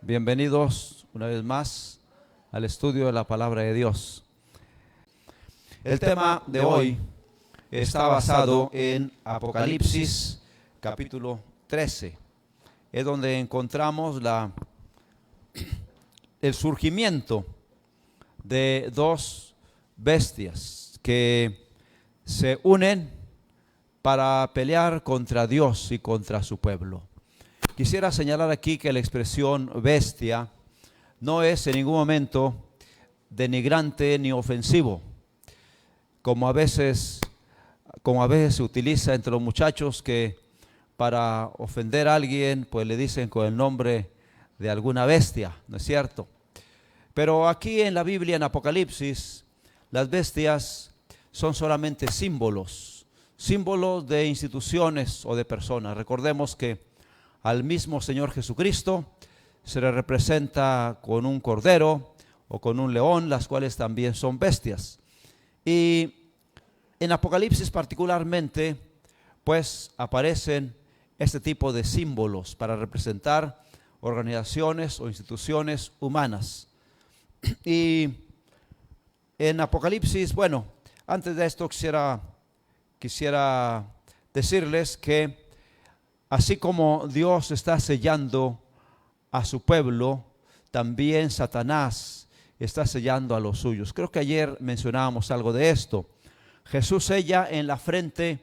Bienvenidos una vez más al estudio de la palabra de Dios. El tema de hoy está basado en Apocalipsis capítulo 13. Es donde encontramos el surgimiento de dos bestias que se unen para pelear contra Dios y contra su pueblo. Quisiera señalar aquí que la expresión bestia no es en ningún momento denigrante ni ofensivo, como a veces se utiliza entre los muchachos, que para ofender a alguien pues le dicen con el nombre de alguna bestia, ¿no es cierto? Pero aquí en la Biblia, en Apocalipsis, las bestias son solamente símbolos de instituciones o de personas. Recordemos que al mismo Señor Jesucristo se le representa con un cordero o con un león, las cuales también son bestias. Y en Apocalipsis particularmente, pues aparecen este tipo de símbolos para representar organizaciones o instituciones humanas. Y en Apocalipsis, bueno, antes de esto quisiera decirles que así como Dios está sellando a su pueblo, también Satanás está sellando a los suyos. Creo que ayer mencionábamos algo de esto. Jesús sella en la frente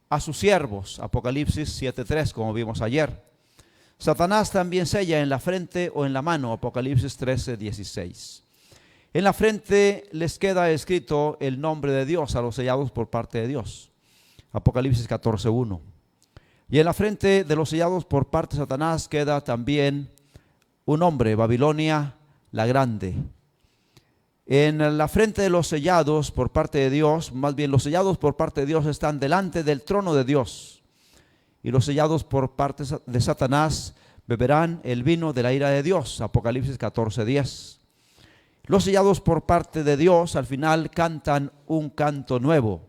a sus siervos, Apocalipsis 7:3, como vimos ayer. Satanás también sella en la frente o en la mano, Apocalipsis 13:16. En la frente les queda escrito el nombre de Dios a los sellados por parte de Dios, Apocalipsis 14:1. Y en la frente de los sellados por parte de Satanás queda también un nombre, Babilonia la Grande. En la frente de los sellados por parte de Dios, más bien los sellados por parte de Dios están delante del trono de Dios. Y los sellados por parte de Satanás beberán el vino de la ira de Dios, Apocalipsis 14:10. Los sellados por parte de Dios al final cantan un canto nuevo.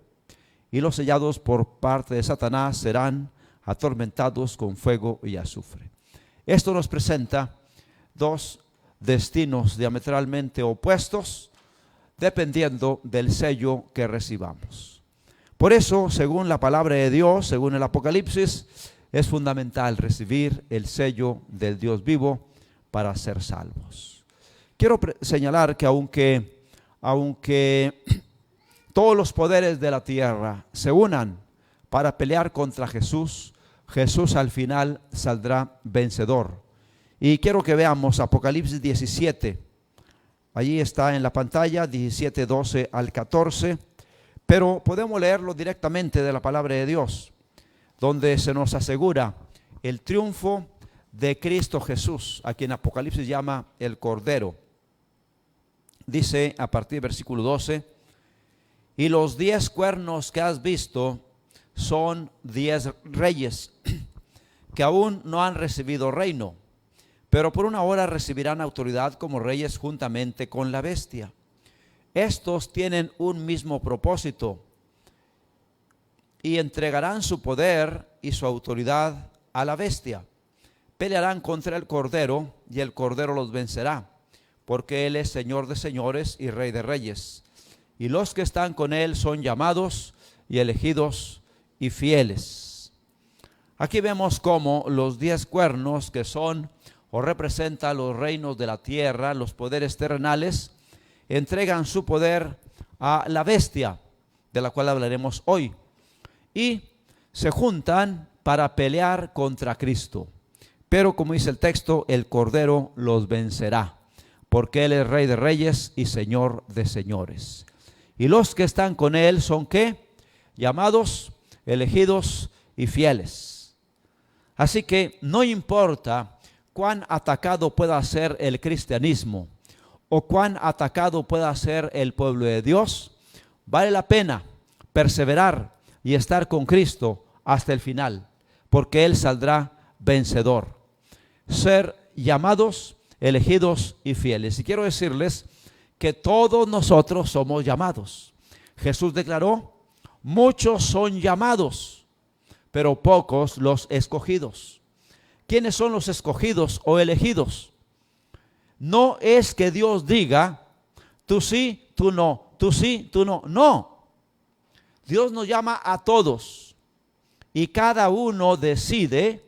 Y los sellados por parte de Satanás serán atormentados con fuego y azufre. Esto nos presenta dos destinos diametralmente opuestos dependiendo del sello que recibamos. Por eso, según la palabra de Dios, según el Apocalipsis, es fundamental recibir el sello del Dios vivo para ser salvos. Quiero señalar que aunque todos los poderes de la tierra se unan para pelear contra Jesús, Jesús al final saldrá vencedor. Y quiero que veamos Apocalipsis 17. Allí está en la pantalla, 17:12 al 14. Pero podemos leerlo directamente de la palabra de Dios, donde se nos asegura el triunfo de Cristo Jesús, a quien Apocalipsis llama el Cordero. Dice a partir del versículo 12: y los 10 cuernos que has visto son 10 reyes que aún no han recibido reino, pero por una hora recibirán autoridad como reyes juntamente con la bestia. Estos tienen un mismo propósito y entregarán su poder y su autoridad a la bestia. Pelearán contra el Cordero y el Cordero los vencerá, porque Él es Señor de señores y Rey de reyes. Y los que están con Él son llamados y elegidos y fieles. Aquí vemos cómo los 10 cuernos, que son o representan los reinos de la tierra, los poderes terrenales, entregan su poder a la bestia, de la cual hablaremos hoy, y se juntan para pelear contra Cristo. Pero como dice el texto, el Cordero los vencerá, porque Él es Rey de reyes y Señor de señores. Y los que están con Él son ¿qué? Llamados, elegidos y fieles. Así que no importa cuán atacado pueda ser el cristianismo o cuán atacado pueda ser el pueblo de Dios, vale la pena perseverar y estar con Cristo hasta el final, porque Él saldrá vencedor. Ser llamados, elegidos y fieles. Y quiero decirles que todos nosotros somos llamados. Jesús declaró: muchos son llamados, pero pocos los escogidos. ¿Quiénes son los escogidos o elegidos? no es que Dios diga, tú sí, tú no, tú sí, tú no. No. Dios nos llama a todos y cada uno decide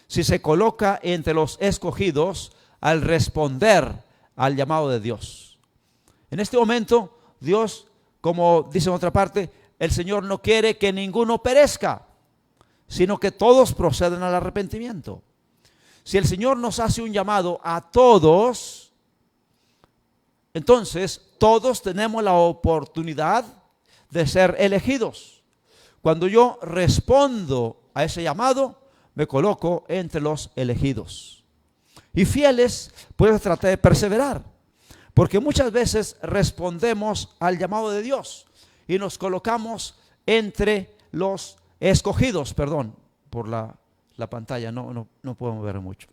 si se coloca entre los escogidos al responder al llamado de Dios. En este momento, Dios, como dice en otra parte, el Señor no quiere que ninguno perezca, sino que todos procedan al arrepentimiento. Si el Señor nos hace un llamado a todos, entonces todos tenemos la oportunidad de ser elegidos. Cuando yo respondo a ese llamado, me coloco entre los elegidos. Y fieles, pues traté de perseverar, porque muchas veces respondemos al llamado de Dios y nos colocamos entre los escogidos, perdón, por la pantalla, no podemos ver mucho.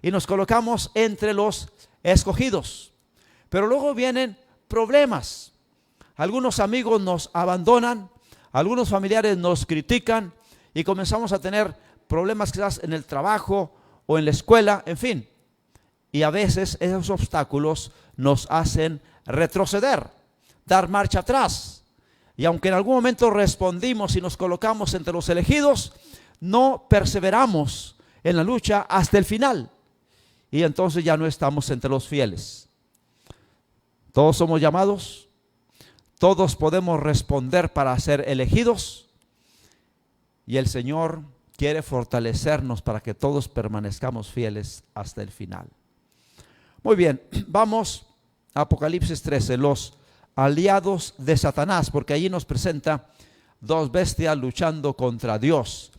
Y nos colocamos entre los escogidos. Pero luego vienen problemas. Algunos amigos nos abandonan, algunos familiares nos critican y comenzamos a tener problemas quizás en el trabajo o en la escuela, en fin. Y a veces esos obstáculos nos hacen retroceder, dar marcha atrás. Y aunque en algún momento respondimos y nos colocamos entre los elegidos, no perseveramos en la lucha hasta el final. Y entonces ya no estamos entre los fieles. Todos somos llamados, todos podemos responder para ser elegidos. Y el Señor quiere fortalecernos para que todos permanezcamos fieles hasta el final. Muy bien, vamos a Apocalipsis 13, los aliados de Satanás, porque allí nos presenta dos bestias luchando contra Dios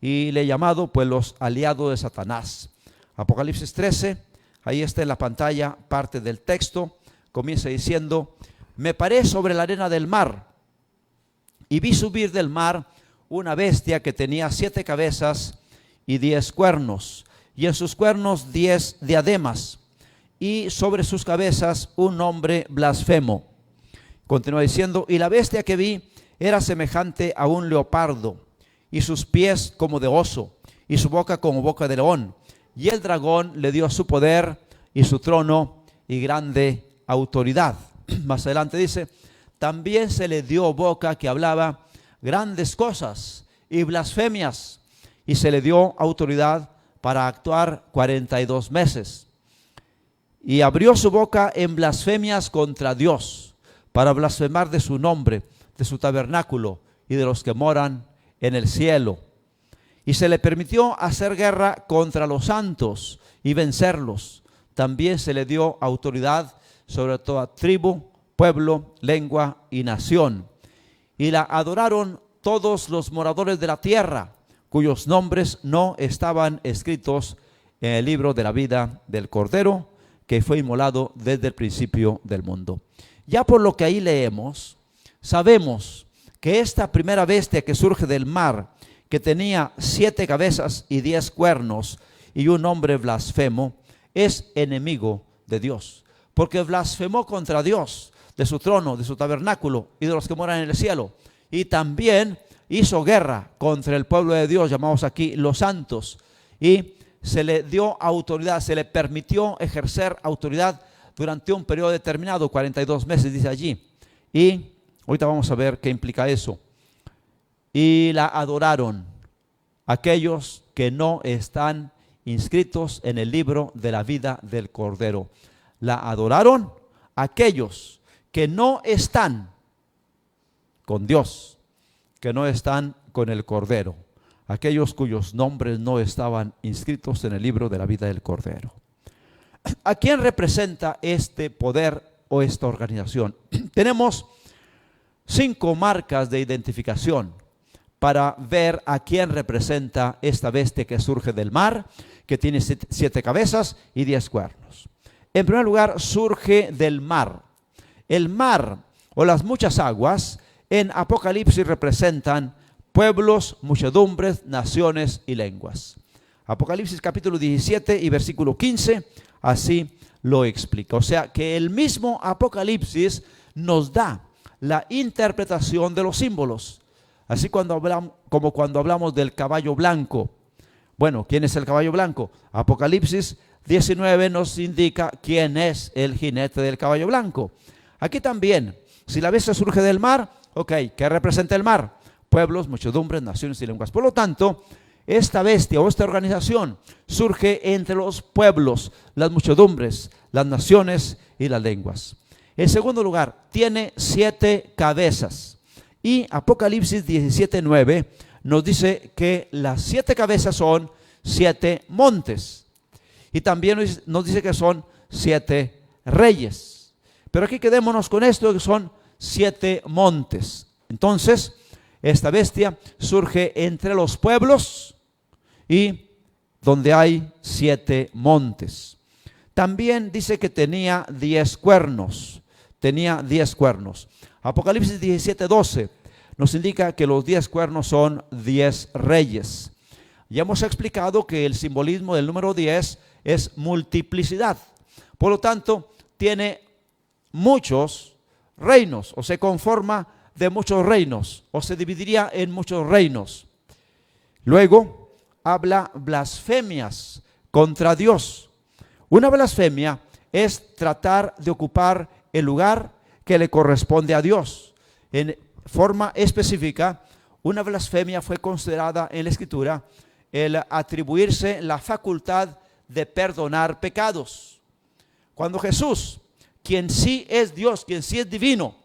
y le he llamado pues los aliados de Satanás. Apocalipsis 13, ahí está en la pantalla parte del texto, comienza diciendo: me paré sobre la arena del mar y vi subir del mar una bestia que tenía 7 cabezas y 10 cuernos, y en sus cuernos 10 diademas, y sobre sus cabezas un nombre blasfemo. Continúa diciendo: y la bestia que vi era semejante a un leopardo, y sus pies como de oso, y su boca como boca de león. Y el dragón le dio su poder y su trono y grande autoridad. Más adelante dice: también se le dio boca que hablaba grandes cosas y blasfemias, y se le dio autoridad para actuar 42 meses. Y abrió su boca en blasfemias contra Dios, para blasfemar de su nombre, de su tabernáculo y de los que moran en el cielo. Y se le permitió hacer guerra contra los santos y vencerlos. También se le dio autoridad sobre toda tribu, pueblo, lengua y nación. Y la adoraron todos los moradores de la tierra, cuyos nombres no estaban escritos en el libro de la vida del Cordero, que fue inmolado desde el principio del mundo. Ya por lo que ahí leemos, sabemos que esta primera bestia que surge del mar, que tenía 7 cabezas y 10 cuernos y un nombre blasfemo, es enemigo de Dios, porque blasfemó contra Dios, de su trono, de su tabernáculo y de los que moran en el cielo. Y también hizo guerra contra el pueblo de Dios, llamados aquí los santos, y se le dio autoridad, se le permitió ejercer autoridad durante un periodo determinado, 42 meses dice allí. Y ahorita vamos a ver qué implica eso. Y la adoraron aquellos que no están inscritos en el libro de la vida del Cordero. La adoraron aquellos que no están con Dios, que no están con el Cordero, aquellos cuyos nombres no estaban inscritos en el libro de la vida del Cordero. ¿A quién representa este poder o esta organización? Tenemos 5 marcas de identificación para ver a quién representa esta bestia que surge del mar, que tiene 7 cabezas y 10 cuernos. En primer lugar, surge del mar. El mar o las muchas aguas en Apocalipsis representan pueblos, muchedumbres, naciones y lenguas. Apocalipsis capítulo 17 y versículo 15 así lo explica. O sea que el mismo Apocalipsis nos da la interpretación de los símbolos. Así como cuando hablamos del caballo blanco. Bueno, ¿quién es el caballo blanco? Apocalipsis 19 nos indica quién es el jinete del caballo blanco. Aquí también, si la bestia surge del mar, ok, ¿qué representa el mar? Pueblos, muchedumbres, naciones y lenguas. Por lo tanto, esta bestia o esta organización surge entre los pueblos, las muchedumbres, las naciones y las lenguas. En segundo lugar, tiene 7 cabezas. Y Apocalipsis 17:9 nos dice que las 7 cabezas son 7 montes. Y también nos dice que son 7 reyes. Pero aquí quedémonos con esto, que son 7 montes. Entonces, esta bestia surge entre los pueblos y donde hay 7 montes. También dice que tenía 10 cuernos. Tenía 10 cuernos. Apocalipsis 17:12 nos indica que los 10 cuernos son 10 reyes. Ya hemos explicado que el simbolismo del número 10 es multiplicidad. Por lo tanto, tiene muchos reinos, o se conforma de muchos reinos, o se dividiría en muchos reinos. Luego, habla blasfemias contra Dios. Una blasfemia es tratar de ocupar el lugar que le corresponde a Dios. En forma específica, una blasfemia fue considerada en la Escritura el atribuirse la facultad de perdonar pecados. Cuando Jesús, quien sí es Dios, quien sí es divino,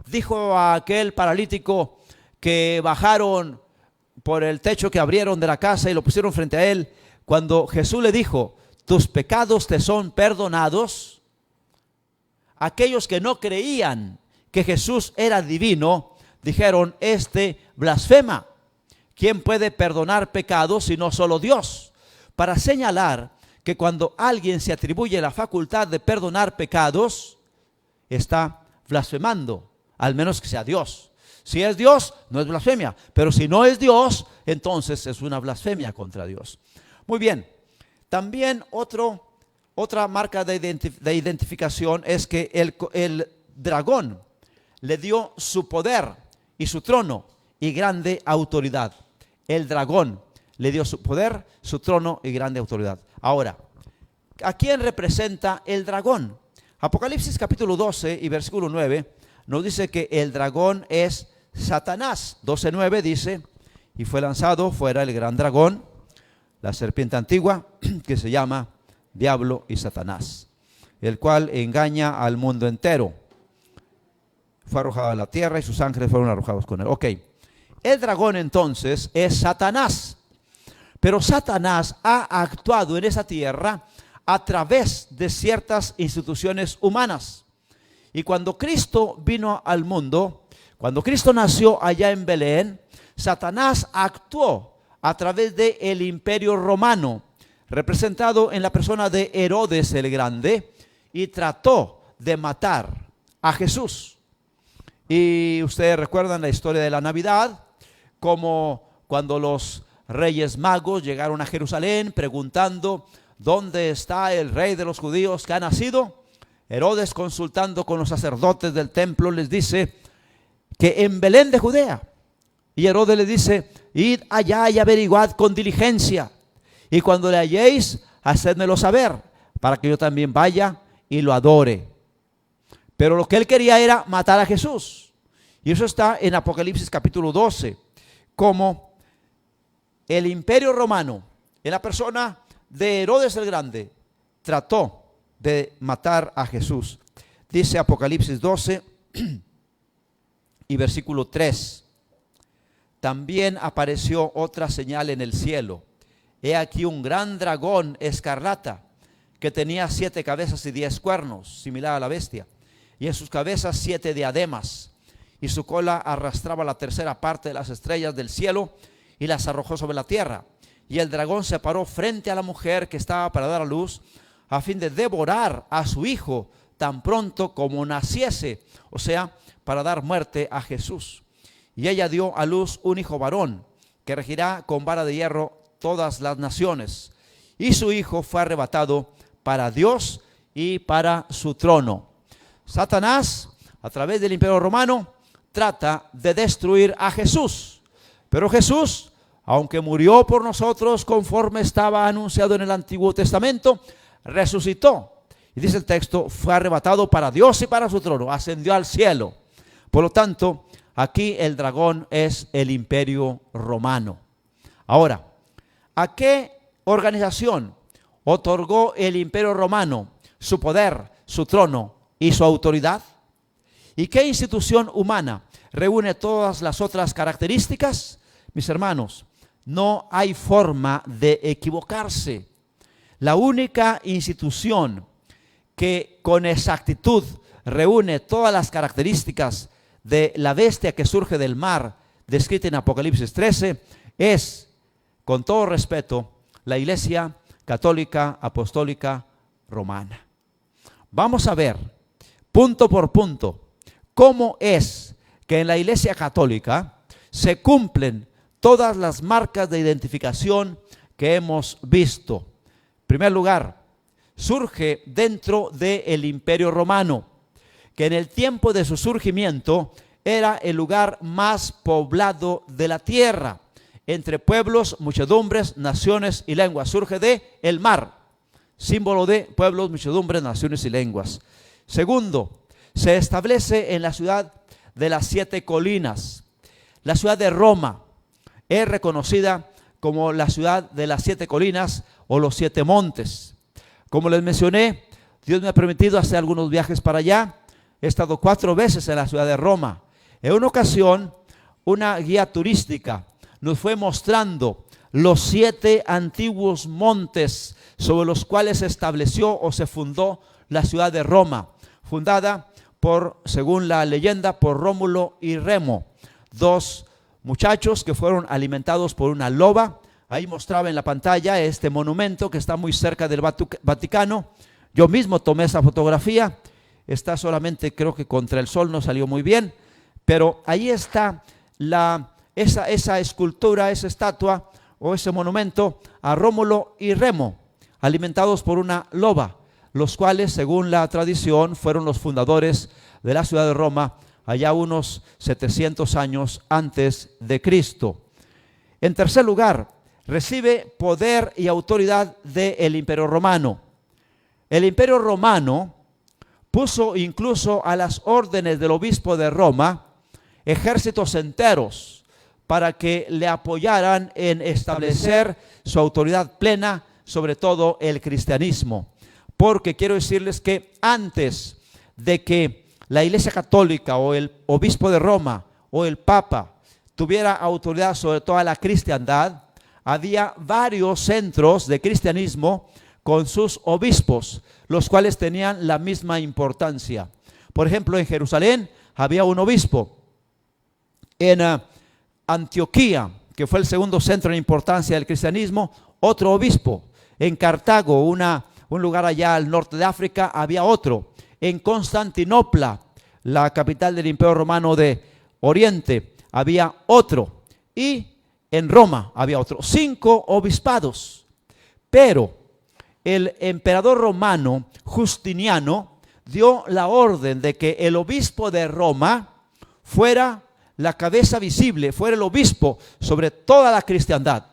dijo a aquel paralítico que bajaron por el techo que abrieron de la casa y lo pusieron frente a él, cuando Jesús le dijo, tus pecados te son perdonados, aquellos que no creían que Jesús era divino, dijeron, este blasfema. ¿Quién puede perdonar pecados sino solo Dios? Para señalar que cuando alguien se atribuye la facultad de perdonar pecados, está blasfemando, al menos que sea Dios. Si es Dios, no es blasfemia, pero si no es Dios, entonces es una blasfemia contra Dios. Muy bien, también otra marca de identificación es que el dragón le dio su poder y su trono y grande autoridad. El dragón le dio su poder, su trono y grande autoridad. Ahora, ¿a quién representa el dragón? Apocalipsis capítulo 12 y versículo 9 nos dice que el dragón es Satanás. 12:9 dice, y fue lanzado fuera el gran dragón, la serpiente antigua, que se llama Diablo y Satanás, el cual engaña al mundo entero. Fue arrojado a la tierra y sus ángeles fueron arrojados con él. Ok, el dragón entonces es Satanás. Pero Satanás ha actuado en esa tierra a través de ciertas instituciones humanas. Y cuando Cristo vino al mundo, cuando Cristo nació allá en Belén, Satanás actuó a través del imperio romano, representado en la persona de Herodes el Grande, y trató de matar a Jesús. Y ustedes recuerdan la historia de la Navidad, como cuando los Reyes Magos llegaron a Jerusalén preguntando, ¿dónde está el rey de los judíos que ha nacido? Herodes, consultando con los sacerdotes del templo, les dice que en Belén de Judea. Y Herodes le dice, id allá y averiguad con diligencia, y cuando le halléis, hacedmelo saber, para que yo también vaya y lo adore. Pero lo que él quería era matar a Jesús. Y eso está en Apocalipsis capítulo 12, como el imperio romano, en la persona de Herodes el Grande, trató de matar a Jesús. Dice Apocalipsis 12 y versículo 3. También apareció otra señal en el cielo. He aquí un gran dragón escarlata que tenía 7 cabezas y 10 cuernos, similar a la bestia, y en sus cabezas 7 diademas, y su cola arrastraba la tercera parte de las estrellas del cielo y las arrojó sobre la tierra. Y el dragón se paró frente a la mujer que estaba para dar a luz, a fin de devorar a su hijo tan pronto como naciese, o sea, para dar muerte a Jesús. Y ella dio a luz un hijo varón, que regirá con vara de hierro todas las naciones. Y su hijo fue arrebatado para Dios y para su trono. Satanás, a través del imperio romano, trata de destruir a Jesús. Pero Jesús aunque murió por nosotros conforme estaba anunciado en el Antiguo Testamento, resucitó. Y dice el texto, fue arrebatado para Dios y para su trono, ascendió al cielo. Por lo tanto, aquí el dragón es el Imperio Romano. Ahora, ¿a qué organización otorgó el Imperio Romano su poder, su trono y su autoridad? ¿Y qué institución humana reúne todas las otras características? Mis hermanos, no hay forma de equivocarse. La única institución que con exactitud reúne todas las características de la bestia que surge del mar, descrita en Apocalipsis 13, es, con todo respeto, la Iglesia Católica Apostólica Romana. Vamos a ver, punto por punto, cómo es que en la Iglesia Católica se cumplen todas las marcas de identificación que hemos visto. En primer lugar, surge dentro del Imperio Romano, que en el tiempo de su surgimiento era el lugar más poblado de la tierra, entre pueblos, muchedumbres, naciones y lenguas. Surge de el mar, símbolo de pueblos, muchedumbres, naciones y lenguas. Segundo, se establece en la ciudad de las 7 colinas. La ciudad de Roma es reconocida como la ciudad de las 7 colinas o los 7 montes. Como les mencioné, Dios me ha permitido hacer algunos viajes para allá. He estado 4 veces en la ciudad de Roma. En una ocasión, una guía turística nos fue mostrando los 7 antiguos montes sobre los cuales se estableció o se fundó la ciudad de Roma, fundada por, según la leyenda, por Rómulo y Remo, 2 muchachos que fueron alimentados por una loba. Ahí mostraba en la pantalla este monumento que está muy cerca del Vaticano. Yo mismo tomé esa fotografía. Está solamente, creo que contra el sol no salió muy bien, pero ahí está esa escultura, esa estatua o ese monumento a Rómulo y Remo, alimentados por una loba, los cuales, según la tradición, fueron los fundadores de la ciudad de Roma, allá unos 700 años antes de Cristo. En tercer lugar, recibe poder y autoridad del Imperio Romano. El Imperio Romano puso incluso a las órdenes del obispo de Roma ejércitos enteros para que le apoyaran en establecer su autoridad plena sobre todo el cristianismo. Porque quiero decirles que antes de que la Iglesia Católica o el obispo de Roma o el Papa tuviera autoridad sobre toda la cristiandad, había varios centros de cristianismo con sus obispos, los cuales tenían la misma importancia. Por ejemplo, en Jerusalén había un obispo. En Antioquía, que fue el segundo centro en importancia del cristianismo, otro obispo. En Cartago, un lugar allá al norte de África, había otro. En Constantinopla, la capital del Imperio Romano de Oriente, había otro. Y en Roma había otro. 5 obispados. Pero el emperador romano Justiniano dio la orden de que el obispo de Roma fuera la cabeza visible, fuera el obispo sobre toda la cristiandad.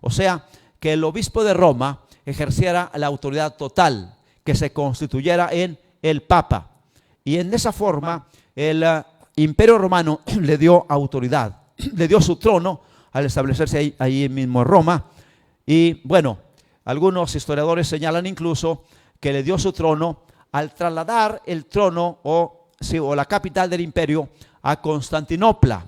O sea, que el obispo de Roma ejerciera la autoridad total, que se constituyera en el Papa. Y en esa forma el Imperio Romano le dio autoridad, le dio su trono al establecerse ahí mismo en Roma. Y bueno, algunos historiadores señalan incluso que le dio su trono al trasladar el trono o la capital del imperio a Constantinopla.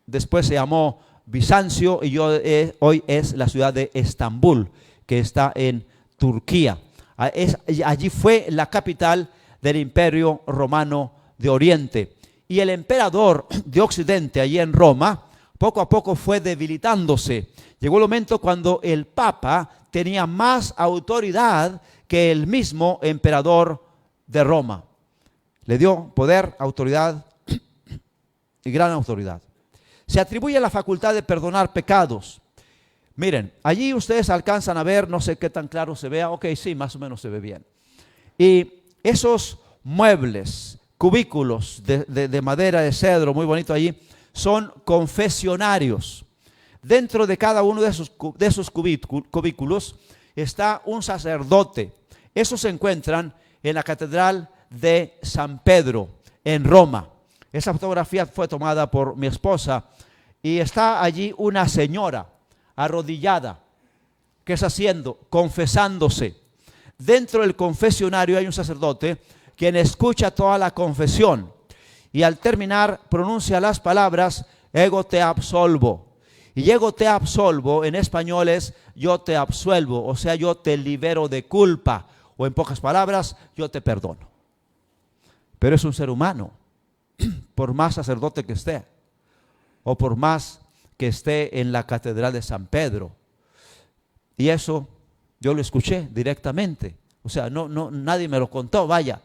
Después se llamó Bizancio y hoy es la ciudad de Estambul, que está en Turquía. Allí fue la capital del Imperio Romano de Oriente. Y el emperador de Occidente, allí en Roma, poco a poco fue debilitándose. Llegó el momento cuando el Papa tenía más autoridad que el mismo emperador de Roma. Le dio poder, autoridad y gran autoridad. Se atribuye la facultad de perdonar pecados. Miren, allí ustedes alcanzan a ver, no sé qué tan claro se vea, ok, sí, más o menos se ve bien. Y esos muebles, cubículos de madera, de cedro, muy bonito allí, son confesionarios. dentro de cada uno de esos cubículos está un sacerdote. Esos se encuentran en la Catedral de San Pedro, en Roma. Esa fotografía fue tomada por mi esposa y está allí una señora arrodillada. ¿Qué está haciendo? Confesándose. Dentro del confesionario hay un sacerdote quien escucha toda la confesión y al terminar pronuncia las palabras: ego te absolvo. Y ego te absolvo en español es yo te absuelvo, o sea, yo te libero de culpa, o en pocas palabras, yo te perdono. Pero es un ser humano, por más sacerdote que esté, o por más que esté en la Catedral de San Pedro. Y eso yo lo escuché directamente, o sea, nadie me lo contó, vaya.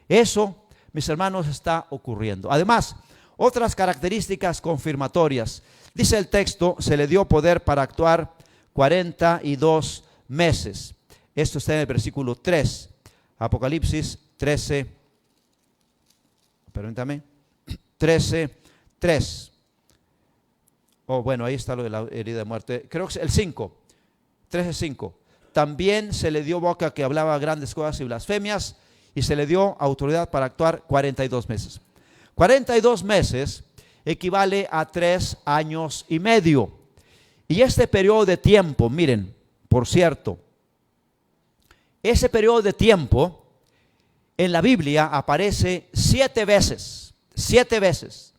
Eso, mis hermanos, está ocurriendo. Además, otras características confirmatorias. Dice el texto, se le dio poder para actuar 42 meses. Esto está en el versículo 3, Apocalipsis 13, permítame, 13:3. Oh, bueno, ahí está lo de la herida de muerte. Creo que es el 5, 13:5. También se le dio boca que hablaba grandes cosas y blasfemias, y se le dio autoridad para actuar 42 meses. 42 meses equivale a 3 años y medio. Y este periodo de tiempo, miren, por cierto, ese periodo de tiempo en la Biblia aparece 7 veces. 7 veces.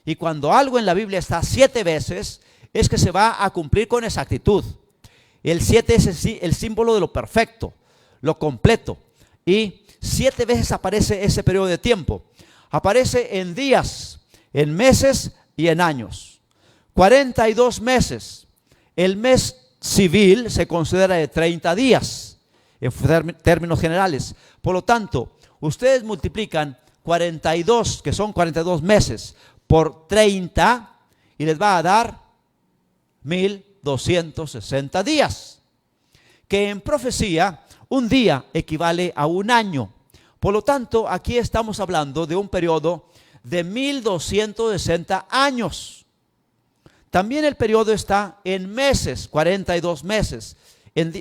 Y cuando algo en la Biblia está 7 veces, es que se va a cumplir con exactitud. El 7 es el símbolo de lo perfecto, lo completo. Y 7 veces aparece ese periodo de tiempo. Aparece en días, en meses y en años. 42 meses. El mes civil se considera de 30 días, en términos generales. Por lo tanto, ustedes multiplican 42, que son 42 meses, por 30 y les va a dar 1260 días. Que en profecía, un día equivale a un año. Por lo tanto, aquí estamos hablando de un periodo de 1260 años. También el periodo está en meses, 42 meses.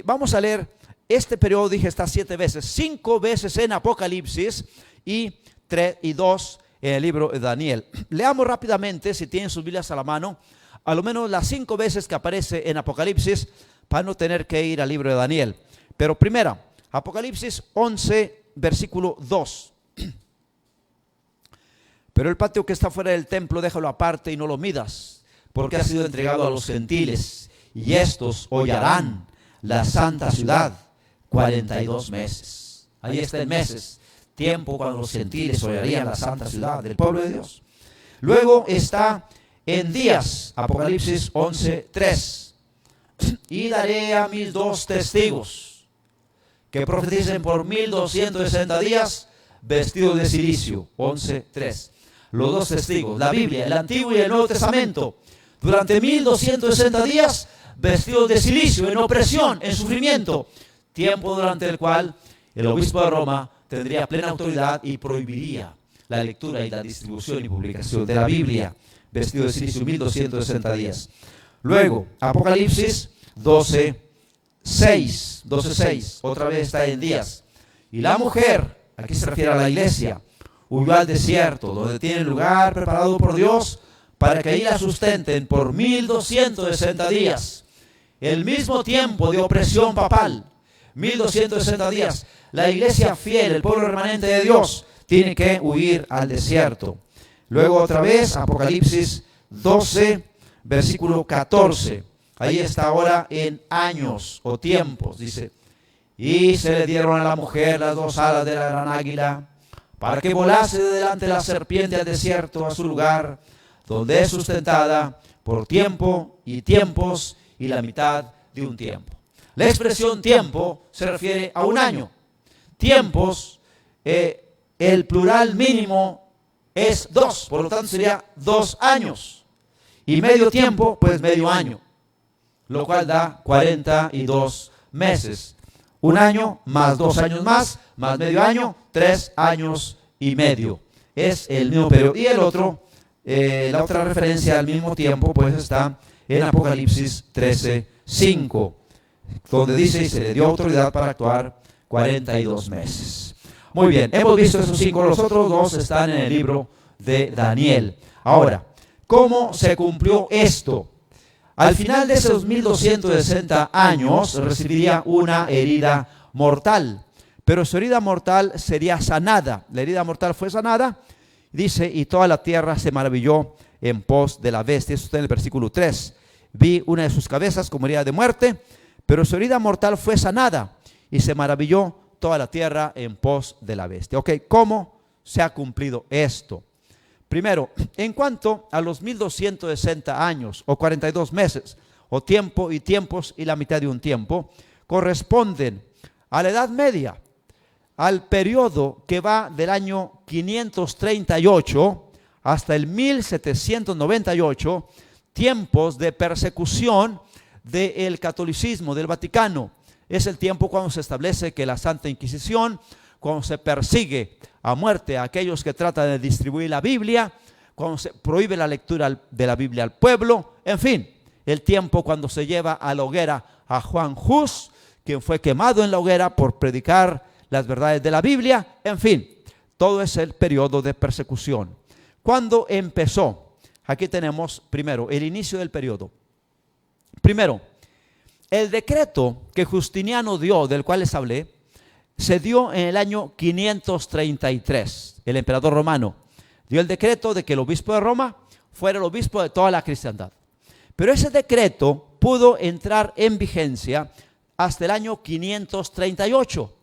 Vamos a leer, este periodo dije está 7 veces, 5 veces en Apocalipsis y 2 en el libro de Daniel. Leamos rápidamente, si tienen sus Biblias a la mano, a lo menos las 5 veces que aparece en Apocalipsis, para no tener que ir al libro de Daniel. Pero primera, Apocalipsis 11, versículo 2. Pero el patio que está fuera del templo, déjalo aparte y no lo midas, porque ha sido entregado a los gentiles, y estos hollarán la santa ciudad 42 meses. Ahí está en meses, tiempo cuando los gentiles hollarían la santa ciudad del pueblo de Dios. Luego está en días, Apocalipsis 11, 3. Y daré a mis 2 testigos que profeticen por 1260 días vestidos de cilicio. 11:3. Los 2 testigos, la Biblia, el Antiguo y el Nuevo Testamento, durante 1260 días vestidos de cilicio, en opresión, en sufrimiento, tiempo durante el cual el obispo de Roma tendría plena autoridad y prohibiría la lectura y la distribución y publicación de la Biblia. Vestido de cilicio, 1260 días. Luego, Apocalipsis 12:6, otra vez está en días. Y la mujer, aquí se refiere a la iglesia, huyó al desierto, donde tiene lugar preparado por Dios, para que ahí la sustenten por 1260 días. El mismo tiempo de opresión papal, 1260 días. La iglesia fiel, el pueblo remanente de Dios, tiene que huir al desierto. Luego otra vez, Apocalipsis 12, versículo 14. Ahí está ahora en años o tiempos, dice. Y se le dieron a la mujer las 2 alas de la gran águila, para que volase de delante de la serpiente al desierto, a su lugar, donde es sustentada por tiempo y tiempos y la mitad de un tiempo. La expresión tiempo se refiere a un año. Tiempos, el plural mínimo es 2, por lo tanto sería 2 años. Y medio tiempo, pues medio año, lo cual da 42 meses. Un año más 2 años más medio año, 3 años y medio. Es el mismo periodo. Y el otro, la otra referencia al mismo tiempo, pues está en Apocalipsis 13:5, donde dice: y se le dio autoridad para actuar 42 meses. Muy bien, hemos visto esos 5, los otros 2 están en el libro de Daniel. Ahora, ¿cómo se cumplió esto? Al final de esos 1260 años recibiría una herida mortal, pero su herida mortal sería sanada. La herida mortal fue sanada, dice, y toda la tierra se maravilló en pos de la bestia. Eso está en el versículo 3. Vi una de sus cabezas como herida de muerte, pero su herida mortal fue sanada, y se maravilló toda la tierra en pos de la bestia. Ok, ¿cómo se ha cumplido esto? Primero, en cuanto a los 1260 años o 42 meses, o tiempo y tiempos y la mitad de un tiempo, corresponden a la Edad Media, al periodo que va del año 538 hasta el 1798, tiempos de persecución del catolicismo, del Vaticano. Es el tiempo cuando se establece que la Santa Inquisición, cuando se persigue a muerte a aquellos que tratan de distribuir la Biblia, cuando se prohíbe la lectura de la Biblia al pueblo, en fin, el tiempo cuando se lleva a la hoguera a Juan Hus, quien fue quemado en la hoguera por predicar las verdades de la Biblia, en fin, todo es el periodo de persecución. ¿Cuándo empezó? Aquí tenemos primero el inicio del periodo. Primero, el decreto que Justiniano dio, del cual les hablé, se dio en el año 533. El emperador romano dio el decreto de que el obispo de Roma fuera el obispo de toda la cristiandad. Pero ese decreto pudo entrar en vigencia hasta el año 538,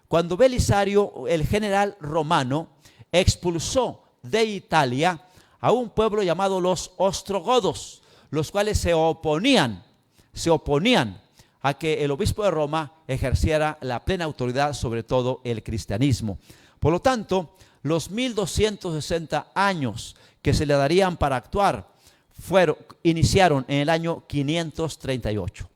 cuando Belisario, el general romano, expulsó de Italia a un pueblo llamado los ostrogodos, los cuales se oponían a que el obispo de Roma ejerciera la plena autoridad sobre todo el cristianismo. Por lo tanto, los 1260 años que se le darían para actuar iniciaron en el año 538.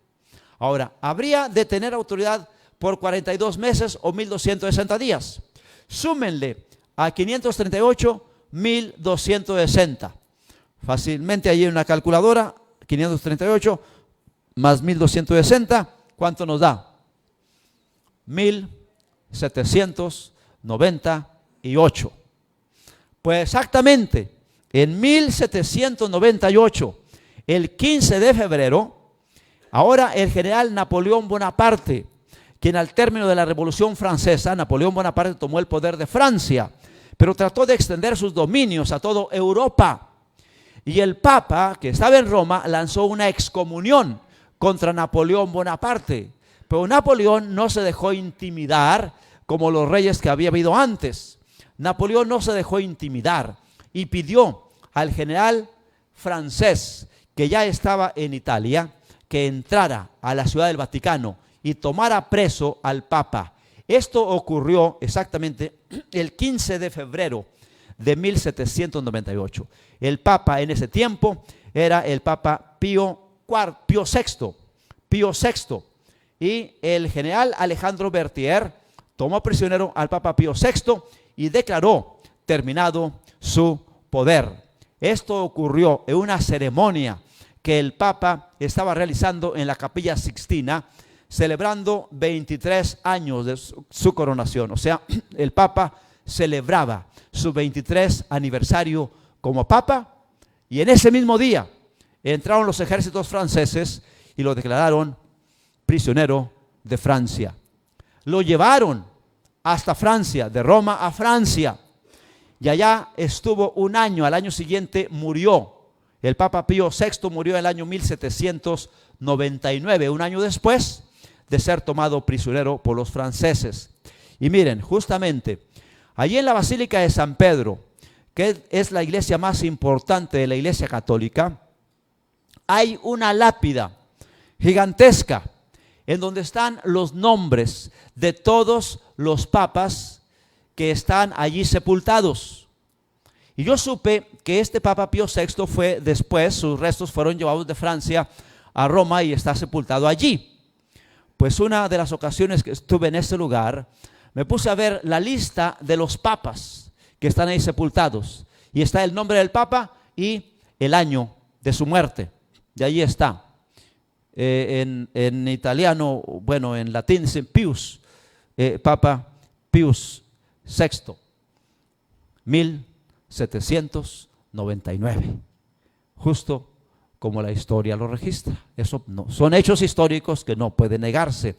Ahora, ¿habría de tener autoridad por 42 meses o 1260 días? Súmenle a 538 1260. Fácilmente allí en una calculadora, 538 más 1260, ¿cuánto nos da? 1798. Pues exactamente en 1798, el 15 de febrero, ahora el general Napoleón Bonaparte, quien al término de la Revolución Francesa, Napoleón Bonaparte tomó el poder de Francia, pero trató de extender sus dominios a toda Europa. Y el Papa, que estaba en Roma, lanzó una excomunión contra Napoleón Bonaparte. Pero Napoleón no se dejó intimidar como los reyes que había habido antes. Napoleón no se dejó intimidar y pidió al general francés, que ya estaba en Italia, que entrara a la ciudad del Vaticano y tomara preso al Papa. Esto ocurrió exactamente el 15 de febrero de 1798. El Papa en ese tiempo era el Papa Pío VI. Y el general Alejandro Berthier tomó prisionero al Papa Pío VI y declaró terminado su poder. Esto ocurrió en una ceremonia que el Papa estaba realizando en la Capilla Sixtina, celebrando 23 años de su coronación. O sea, el Papa celebraba su 23 aniversario como Papa, y en ese mismo día entraron los ejércitos franceses y lo declararon prisionero de Francia. Lo llevaron hasta Francia, de Roma a Francia, y allá estuvo un año. Al año siguiente murió. El Papa Pío VI murió en el año 1799, un año después de ser tomado prisionero por los franceses. Y miren, justamente allí en la Basílica de San Pedro, que es la iglesia más importante de la Iglesia Católica, hay una lápida gigantesca en donde están los nombres de todos los papas que están allí sepultados. Y yo supe que este Papa Pío VI fue después, sus restos fueron llevados de Francia a Roma y está sepultado allí. Pues una de las ocasiones que estuve en este lugar, me puse a ver la lista de los papas que están ahí sepultados. Y está el nombre del papa y el año de su muerte. y allí está. En italiano, bueno, en latín dice Pius, Papa Pius VI, 1799, justo como la historia lo registra. Eso no, son hechos históricos que no pueden negarse.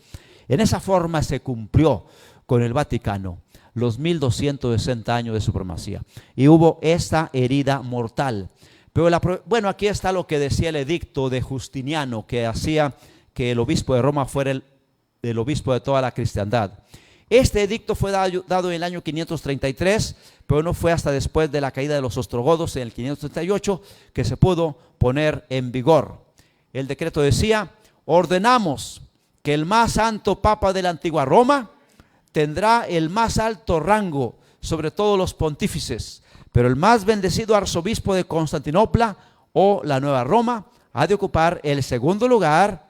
En esa forma se cumplió con el Vaticano los 1260 años de supremacía y hubo esta herida mortal. Pero bueno, aquí está lo que decía el edicto de Justiniano, que hacía que el obispo de Roma fuera el obispo de toda la cristiandad. Este edicto fue dado en el año 533, pero no fue hasta después de la caída de los ostrogodos en el 538 que se pudo poner en vigor. El decreto decía: ordenamos que el más santo Papa de la antigua Roma tendrá el más alto rango sobre todos los pontífices, pero el más bendecido arzobispo de Constantinopla o la Nueva Roma ha de ocupar el segundo lugar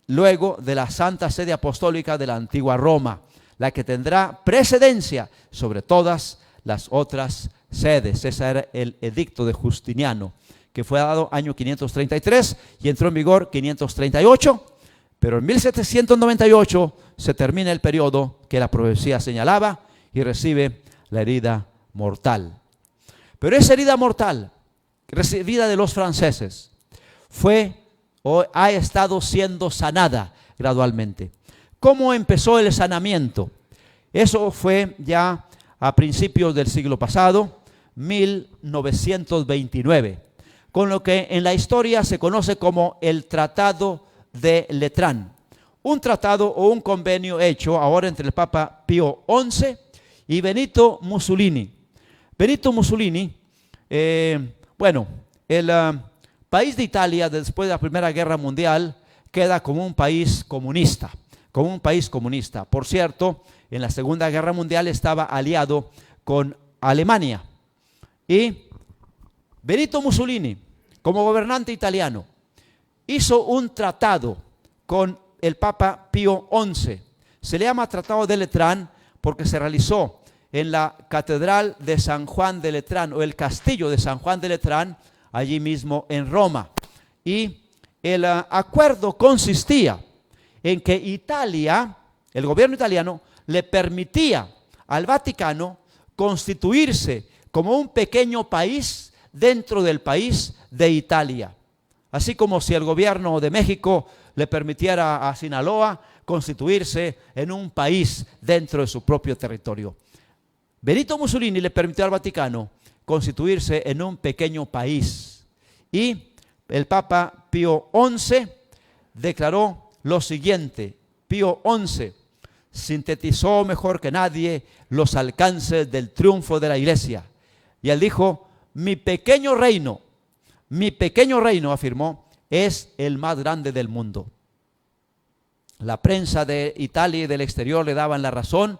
luego de la Santa Sede Apostólica de la antigua Roma, la que tendrá precedencia sobre todas las otras sedes. Ese era el edicto de Justiniano, que fue dado año 533 y entró en vigor 538, pero en 1798 se termina el periodo que la profecía señalaba y recibe la herida mortal. Pero esa herida mortal recibida de los franceses fue o ha estado siendo sanada gradualmente. ¿Cómo empezó el sanamiento? Eso fue ya a principios del siglo pasado, 1929, con lo que en la historia se conoce como el Tratado de Letrán. Un tratado o un convenio hecho ahora entre el Papa Pío XI y Benito Mussolini. Benito Mussolini, el país de Italia después de la Primera Guerra Mundial queda como un país comunista, Por cierto, en la Segunda Guerra Mundial estaba aliado con Alemania. Y Benito Mussolini, como gobernante italiano, hizo un tratado con el Papa Pío XI. Se le llama Tratado de Letrán porque se realizó en la Catedral de San Juan de Letrán, o el Castillo de San Juan de Letrán, allí mismo en Roma. Y el acuerdo consistía en que Italia, el gobierno italiano, le permitía al Vaticano constituirse como un pequeño país dentro del país de Italia. Así como si el gobierno de México le permitiera a Sinaloa constituirse en un país dentro de su propio territorio. Benito Mussolini le permitió al Vaticano constituirse en un pequeño país. Y el Papa Pío XI declaró lo siguiente. Pío XI sintetizó mejor que nadie los alcances del triunfo de la Iglesia. Y él dijo: mi pequeño reino, afirmó, es el más grande del mundo. La prensa de Italia y del exterior le daban la razón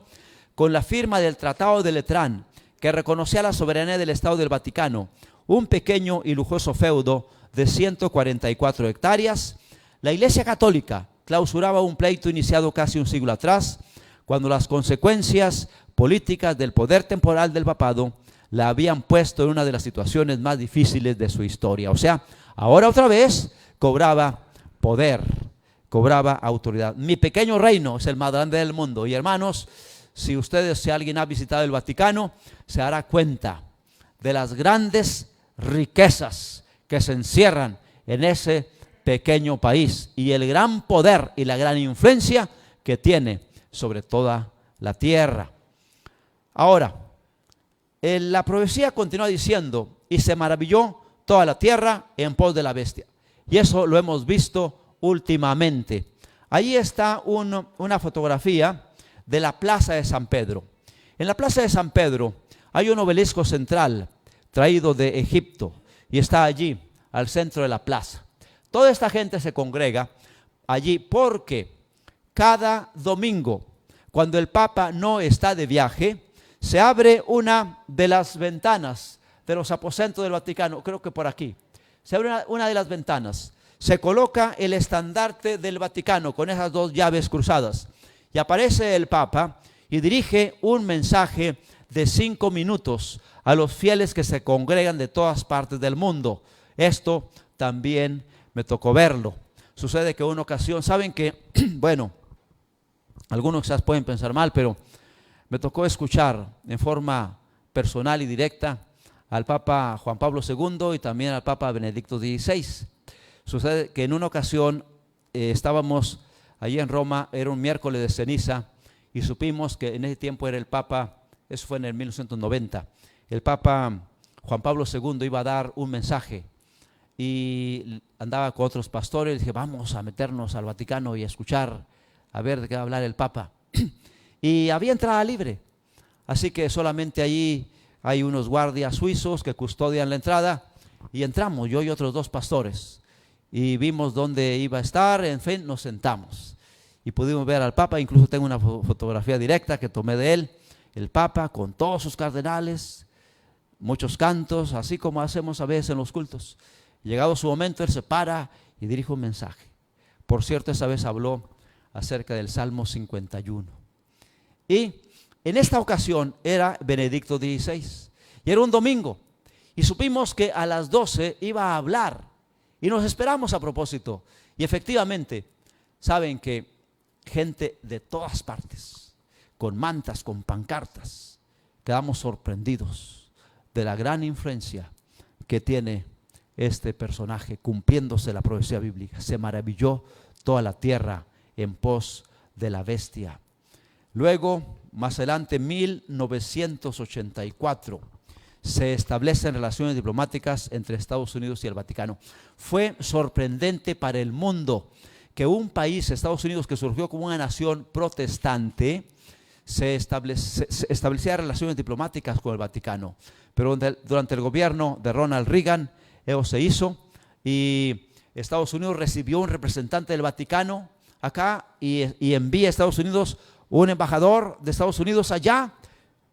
con la firma del Tratado de Letrán, que reconocía la soberanía del Estado del Vaticano, un pequeño y lujoso feudo de 144 hectáreas. La Iglesia Católica clausuraba un pleito iniciado casi un siglo atrás, cuando las consecuencias políticas del poder temporal del papado la habían puesto en una de las situaciones más difíciles de su historia. O sea, ahora otra vez cobraba poder, cobraba autoridad. Mi pequeño reino es el más grande del mundo. Y hermanos, si alguien ha visitado el Vaticano, se dará cuenta de las grandes riquezas que se encierran en ese pequeño país y el gran poder y la gran influencia que tiene sobre toda la tierra. Ahora, la profecía continúa diciendo: y se maravilló toda la tierra en pos de la bestia. Y eso lo hemos visto últimamente. Allí está una fotografía de la Plaza de San Pedro. En la Plaza de San Pedro hay un obelisco central traído de Egipto y está allí al centro de la plaza. Toda esta gente se congrega allí porque cada domingo, cuando el Papa no está de viaje, se abre una de las ventanas de los aposentos del Vaticano, creo que por aquí. Se abre una de las ventanas, se coloca el estandarte del Vaticano con esas dos llaves cruzadas y aparece el Papa y dirige un mensaje de 5 minutos a los fieles que se congregan de todas partes del mundo. Esto también me tocó verlo. Sucede que en una ocasión, saben que, bueno, algunos quizás pueden pensar mal, pero me tocó escuchar en forma personal y directa al Papa Juan Pablo II y también al Papa Benedicto XVI. Sucede que en una ocasión estábamos allí en Roma, era un miércoles de ceniza, y supimos que en ese tiempo era el Papa, eso fue en el 1990, el Papa Juan Pablo II iba a dar un mensaje y andaba con otros pastores. Dije, vamos a meternos al Vaticano y a escuchar, a ver de qué va a hablar el Papa. Y había entrada libre, así que solamente allí hay unos guardias suizos que custodian la entrada, y entramos, yo y otros 2 pastores, y vimos dónde iba a estar. En fin, nos sentamos y pudimos ver al Papa. Incluso tengo una fotografía directa que tomé de él, el Papa con todos sus cardenales, muchos cantos, así como hacemos a veces en los cultos. Llegado su momento, él se para y dirige un mensaje. Por cierto, esa vez habló acerca del Salmo 51. Y en esta ocasión era Benedicto XVI, y era un domingo, y supimos que a las 12 iba a hablar, y nos esperamos a propósito. Y efectivamente, saben que gente de todas partes, con mantas, con pancartas, quedamos sorprendidos de la gran influencia que tiene este personaje, cumpliéndose la profecía bíblica. Se maravilló toda la tierra en pos de la bestia. Luego, más adelante, en 1984, se establecen relaciones diplomáticas entre Estados Unidos y el Vaticano. Fue sorprendente para el mundo que un país, Estados Unidos, que surgió como una nación protestante, se establecía relaciones diplomáticas con el Vaticano. Pero durante el gobierno de Ronald Reagan, eso se hizo, y Estados Unidos recibió un representante del Vaticano acá, y envía a Estados Unidos un embajador de Estados Unidos allá.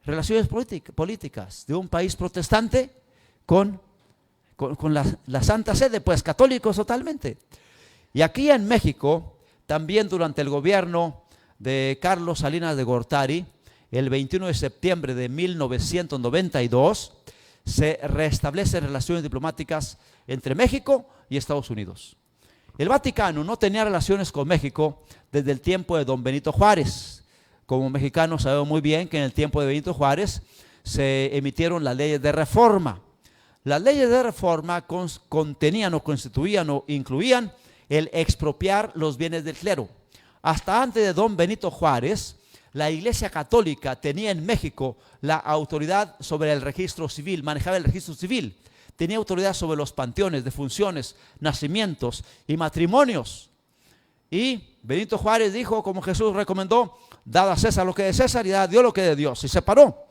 Relaciones políticas de un país protestante con la Santa Sede, pues católicos totalmente. Y aquí en México, también durante el gobierno de Carlos Salinas de Gortari, el 21 de septiembre de 1992, se restablecen relaciones diplomáticas entre México y Estados Unidos. El Vaticano no tenía relaciones con México desde el tiempo de don Benito Juárez. Como mexicanos sabemos muy bien que en el tiempo de Benito Juárez se emitieron las leyes de reforma. Las leyes de reforma contenían o constituían o incluían el expropiar los bienes del clero. Hasta antes de don Benito Juárez, la Iglesia Católica tenía en México la autoridad sobre el registro civil, manejaba el registro civil, tenía autoridad sobre los panteones, defunciones, nacimientos y matrimonios. Y Benito Juárez dijo, como Jesús recomendó, dad a César lo que es de César y dad a Dios lo que es de Dios. Y separó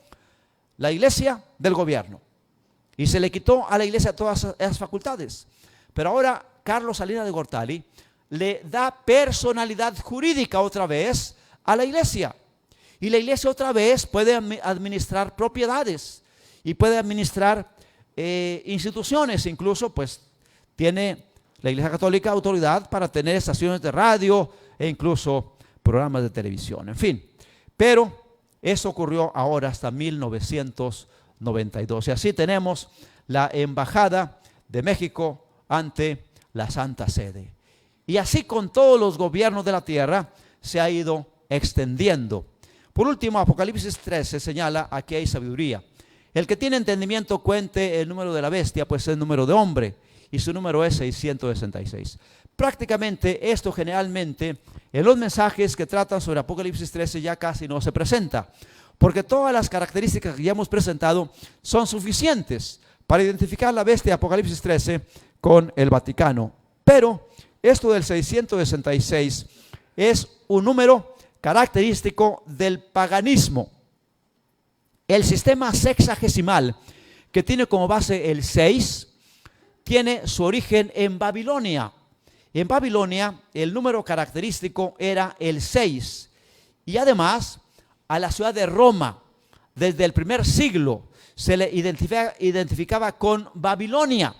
la iglesia del gobierno y se le quitó a la iglesia todas esas facultades. Pero ahora Carlos Salinas de Gortari le da personalidad jurídica otra vez a la iglesia, y la iglesia otra vez puede administrar propiedades y puede administrar instituciones. Incluso pues tiene la Iglesia Católica autoridad para tener estaciones de radio e incluso programas de televisión, en fin. Pero eso ocurrió ahora hasta 1992. Y así tenemos la embajada de México ante la Santa Sede. Y así con todos los gobiernos de la tierra se ha ido extendiendo. Por último, Apocalipsis 13 señala: aquí hay sabiduría. El que tiene entendimiento cuente el número de la bestia, pues es el número de hombre, y su número es 666. Prácticamente esto generalmente en los mensajes que tratan sobre Apocalipsis 13 ya casi no se presenta, porque todas las características que ya hemos presentado son suficientes para identificar la bestia de Apocalipsis 13 con el Vaticano. Pero esto del 666 es un número característico del paganismo. El sistema sexagesimal, que tiene como base el 6, tiene su origen en Babilonia. En Babilonia el número característico era el 6, y además a la ciudad de Roma desde el primer siglo se le identificaba con Babilonia.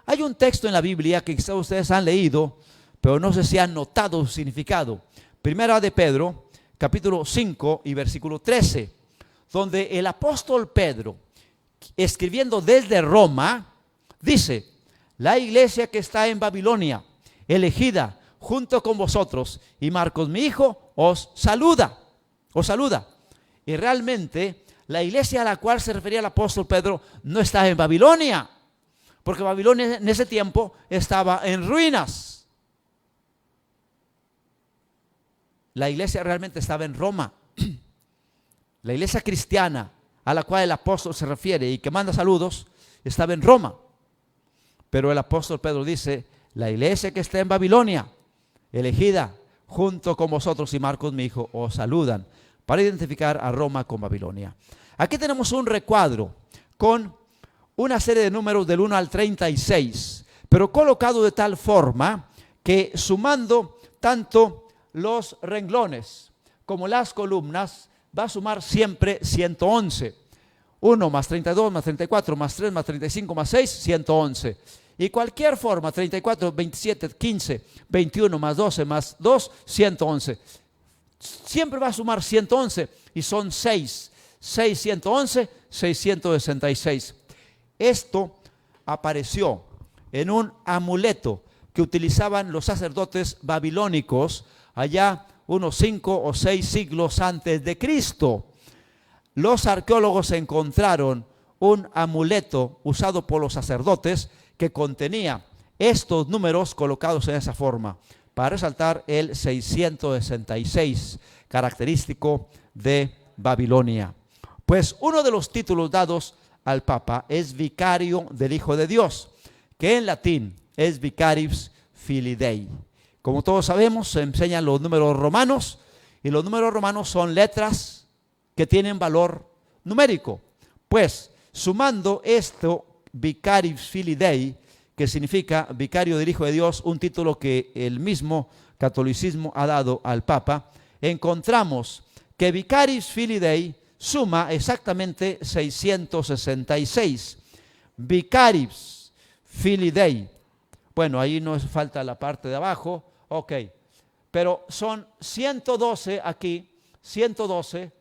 Hay un texto en la Biblia que quizás ustedes han leído, pero no sé si han notado su significado. Primera de Pedro, capítulo 5 y versículo 13, donde el apóstol Pedro, escribiendo desde Roma, dice: la iglesia que está en Babilonia, elegida junto con vosotros, y Marcos, mi hijo, os saluda. Os saluda. Y realmente la iglesia a la cual se refería el apóstol Pedro no está en Babilonia, porque Babilonia en ese tiempo estaba en ruinas. La iglesia realmente estaba en Roma. La iglesia cristiana a la cual el apóstol se refiere y que manda saludos estaba en Roma. Pero el apóstol Pedro dice, la iglesia que está en Babilonia, elegida junto con vosotros, y Marcos, mi hijo, os saludan, para identificar a Roma con Babilonia. Aquí tenemos un recuadro con una serie de números del 1 al 36, pero colocado de tal forma que sumando tanto los renglones como las columnas va a sumar siempre 111. 1 más 32 más 34 más 3 más 35 más 6, 111. Y cualquier forma, 34, 27, 15, 21 más 12 más 2, 111. Siempre va a sumar 111 y son 6. 6, 111, 666. Esto apareció en un amuleto que utilizaban los sacerdotes babilónicos allá unos 5 o 6 siglos antes de Cristo. Los arqueólogos encontraron un amuleto usado por los sacerdotes que contenía estos números colocados en esa forma, para resaltar el 666, característico de Babilonia. Pues uno de los títulos dados al Papa es vicario del Hijo de Dios, que en latín es Vicarius Filii Dei. Como todos sabemos, se enseñan los números romanos, y los números romanos son letras que tienen valor numérico. Pues sumando esto, Vicarius Filii Dei, que significa vicario del Hijo de Dios, un título que el mismo catolicismo ha dado al Papa, encontramos que Vicarius Filii Dei suma exactamente 666. Vicarius Filii Dei. Bueno, ahí nos falta la parte de abajo, ok, pero son 112 aquí, 112,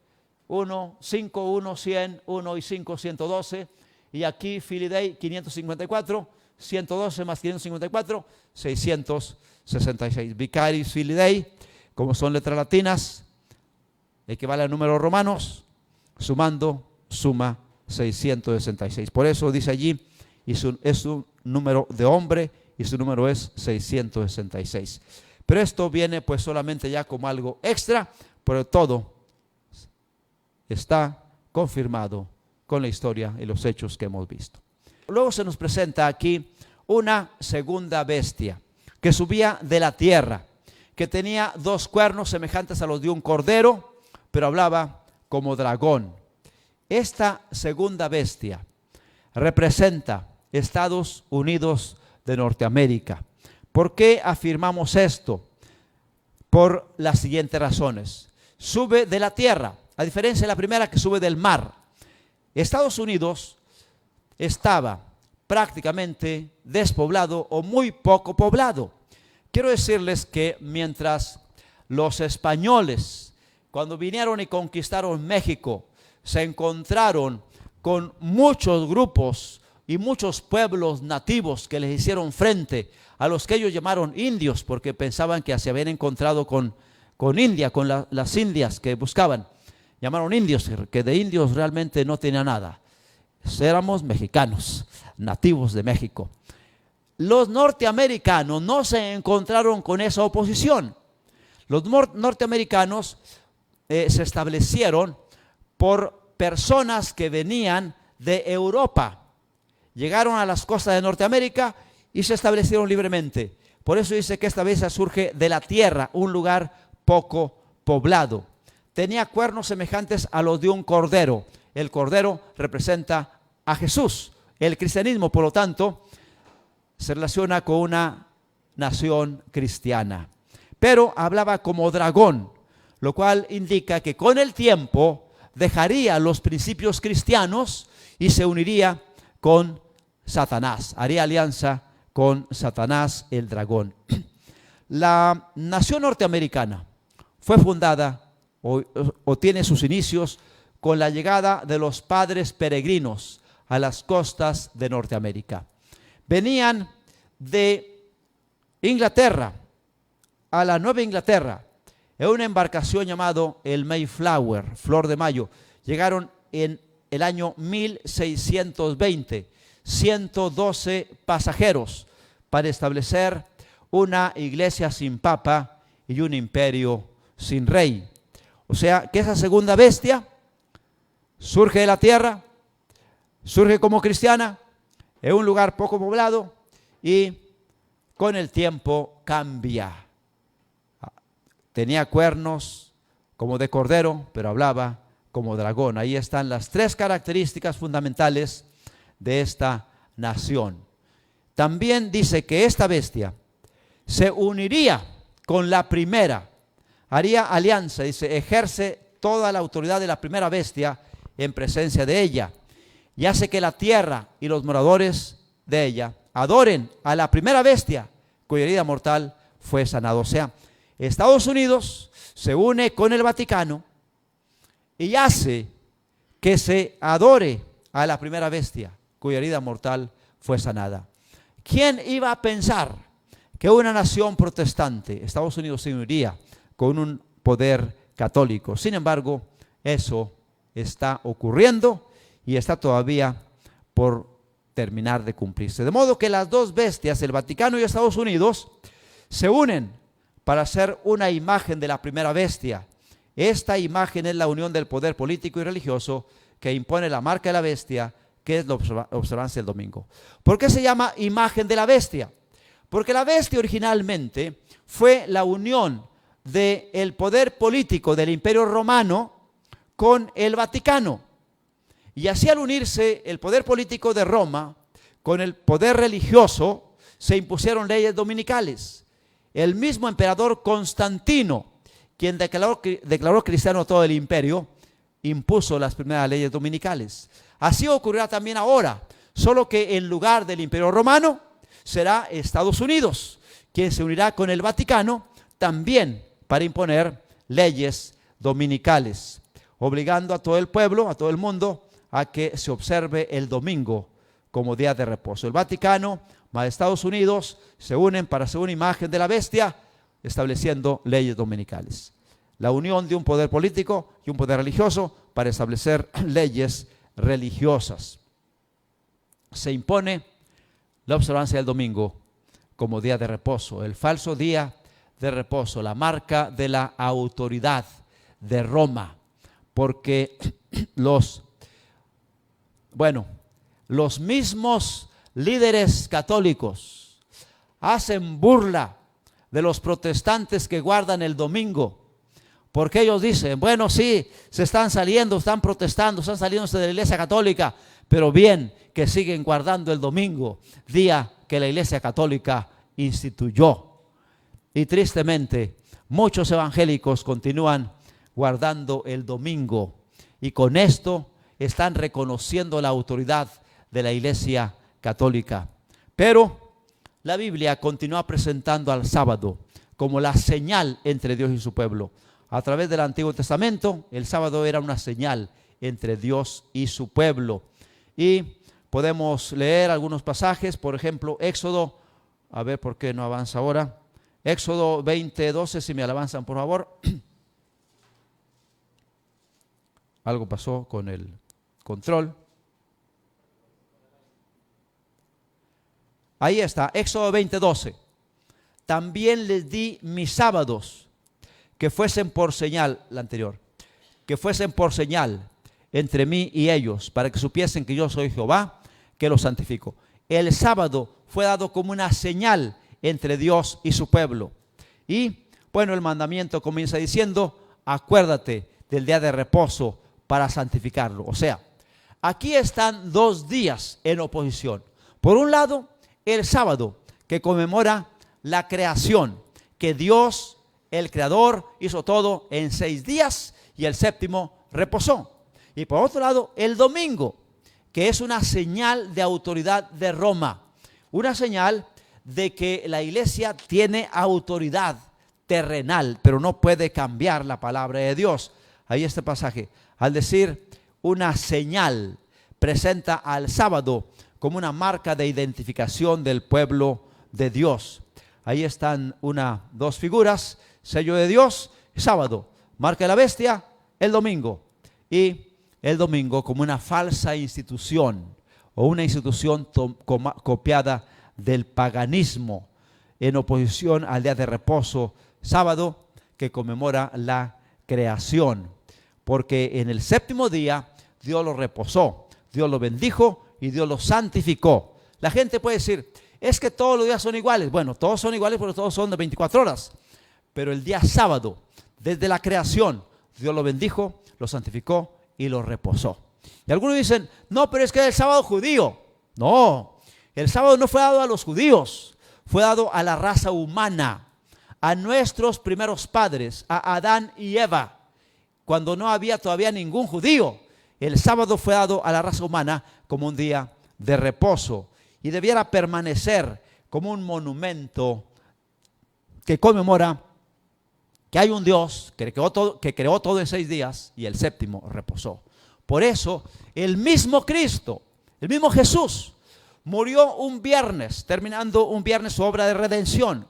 1, 5, 1, 100, 1 y 5, 112, y aquí Filii Dei 554, 112 más 554, 666. Vicarius Filii Dei, como son letras latinas, equivale a números romanos, sumando, suma 666. Por eso dice allí, es un número de hombre y su número es 666. Pero esto viene pues solamente ya como algo extra, pero todo está confirmado con la historia y los hechos que hemos visto. Luego se nos presenta aquí una segunda bestia que subía de la tierra, que tenía 2 cuernos semejantes a los de un cordero, pero hablaba como dragón. Esta segunda bestia representa Estados Unidos de Norteamérica. ¿Por qué afirmamos esto? Por las siguientes razones. Sube de la tierra, a diferencia de la primera que sube del mar. Estados Unidos estaba prácticamente despoblado o muy poco poblado. Quiero decirles que mientras los españoles, cuando vinieron y conquistaron México, se encontraron con muchos grupos y muchos pueblos nativos que les hicieron frente, a los que ellos llamaron indios, porque pensaban que se habían encontrado con India, con las indias que buscaban. Llamaron indios, que de indios realmente no tenía nada. Éramos mexicanos, nativos de México. Los norteamericanos no se encontraron con esa oposición. Los norteamericanos se establecieron por personas que venían de Europa. Llegaron a las costas de Norteamérica y se establecieron libremente. Por eso dice que esta bestia surge de la tierra, un lugar poco poblado. Tenía cuernos semejantes a los de un cordero. El cordero representa a Jesús. El cristianismo, por lo tanto, se relaciona con una nación cristiana. Pero hablaba como dragón, lo cual indica que con el tiempo dejaría los principios cristianos y se uniría con Satanás, haría alianza con Satanás, el dragón. La nación norteamericana fue fundada o tiene sus inicios con la llegada de los padres peregrinos a las costas de Norteamérica. Venían de Inglaterra a la Nueva Inglaterra en una embarcación llamado el Mayflower, Flor de Mayo. Llegaron en el año 1620, 112 pasajeros para establecer una iglesia sin papa y un imperio sin rey. O sea que esa segunda bestia surge de la tierra, surge como cristiana en un lugar poco poblado y con el tiempo cambia. Tenía cuernos como de cordero, pero hablaba como dragón. Ahí están las tres características fundamentales de esta nación. También dice que esta bestia se uniría con la primera, haría alianza, dice, ejerce toda la autoridad de la primera bestia en presencia de ella, y hace que la tierra y los moradores de ella adoren a la primera bestia cuya herida mortal fue sanada. O sea, Estados Unidos se une con el Vaticano y hace que se adore a la primera bestia cuya herida mortal fue sanada. ¿Quién iba a pensar que una nación protestante, Estados Unidos, se uniría con un poder católico? Sin embargo, eso está ocurriendo y está todavía por terminar de cumplirse. De modo que las dos bestias, el Vaticano y Estados Unidos, se unen para hacer una imagen de la primera bestia. Esta imagen es la unión del poder político y religioso que impone la marca de la bestia, que es la observancia del domingo. ¿Por qué se llama imagen de la bestia? Porque la bestia originalmente fue la unión del poder político del Imperio Romano con el Vaticano. Y así, al unirse el poder político de Roma con el poder religioso, se impusieron leyes dominicales. El mismo emperador Constantino, quien declaró cristiano todo el imperio, impuso las primeras leyes dominicales. Así ocurrirá también ahora, solo que en lugar del Imperio Romano será Estados Unidos, quien se unirá con el Vaticano también para imponer leyes dominicales, obligando a todo el pueblo, a todo el mundo, a que se observe el domingo como día de reposo. El Vaticano más Estados Unidos se unen para hacer una imagen de la bestia, estableciendo leyes dominicales. La unión de un poder político y un poder religioso para establecer leyes religiosas. Se impone la observancia del domingo como día de reposo, el falso día de reposo, la marca de la autoridad de Roma, porque los mismos líderes católicos hacen burla de los protestantes que guardan el domingo, porque ellos dicen, bueno, sí, se están saliendo, están protestando, están saliéndose de la iglesia católica, pero bien que siguen guardando el domingo, día que la iglesia católica instituyó. Y tristemente, muchos evangélicos continúan guardando el domingo y con esto están reconociendo la autoridad de la iglesia católica. Pero la Biblia continúa presentando al sábado como la señal entre Dios y su pueblo. A través del Antiguo Testamento, el sábado era una señal entre Dios y su pueblo. Y podemos leer algunos pasajes, por ejemplo, Éxodo, a ver por qué no avanza ahora, Éxodo 20:12, si me avanzan por favor. Algo pasó con el control. Ahí está, Éxodo 20:12. También les di mis sábados, que fuesen por señal, la anterior, que fuesen por señal entre mí y ellos, para que supiesen que yo soy Jehová, que los santifico. El sábado fue dado como una señal entre Dios y su pueblo. Y bueno, el mandamiento comienza diciendo, acuérdate del día de reposo para santificarlo. O sea, aquí están dos días en oposición. Por un lado, el sábado, que conmemora la creación, que Dios, el Creador, hizo todo en 6 días y el séptimo reposó. Y por otro lado, el domingo, que es una señal de autoridad de Roma, una señal de que la iglesia tiene autoridad terrenal, pero no puede cambiar la palabra de Dios. Ahí este pasaje, al decir una señal, presenta al sábado como una marca de identificación del pueblo de Dios. Ahí están dos figuras, sello de Dios, sábado, marca de la bestia, el domingo. Y el domingo como una falsa institución o una institución copiada del paganismo en oposición al día de reposo, sábado, que conmemora la creación. Porque en el séptimo día Dios lo reposó, Dios lo bendijo y Dios lo santificó. La gente puede decir, es que todos los días son iguales. Bueno, todos son iguales porque todos son de 24 horas. Pero el día sábado, desde la creación, Dios lo bendijo, lo santificó y lo reposó. Y algunos dicen, no, pero es que es el sábado judío. No, el sábado no fue dado a los judíos, fue dado a la raza humana, a nuestros primeros padres, a Adán y Eva, cuando no había todavía ningún judío. El sábado fue dado a la raza humana como un día de reposo y debiera permanecer como un monumento que conmemora que hay un Dios que creó todo en 6 días y el séptimo reposó. Por eso el mismo Cristo, el mismo Jesús, murió un viernes, terminando un viernes su obra de redención.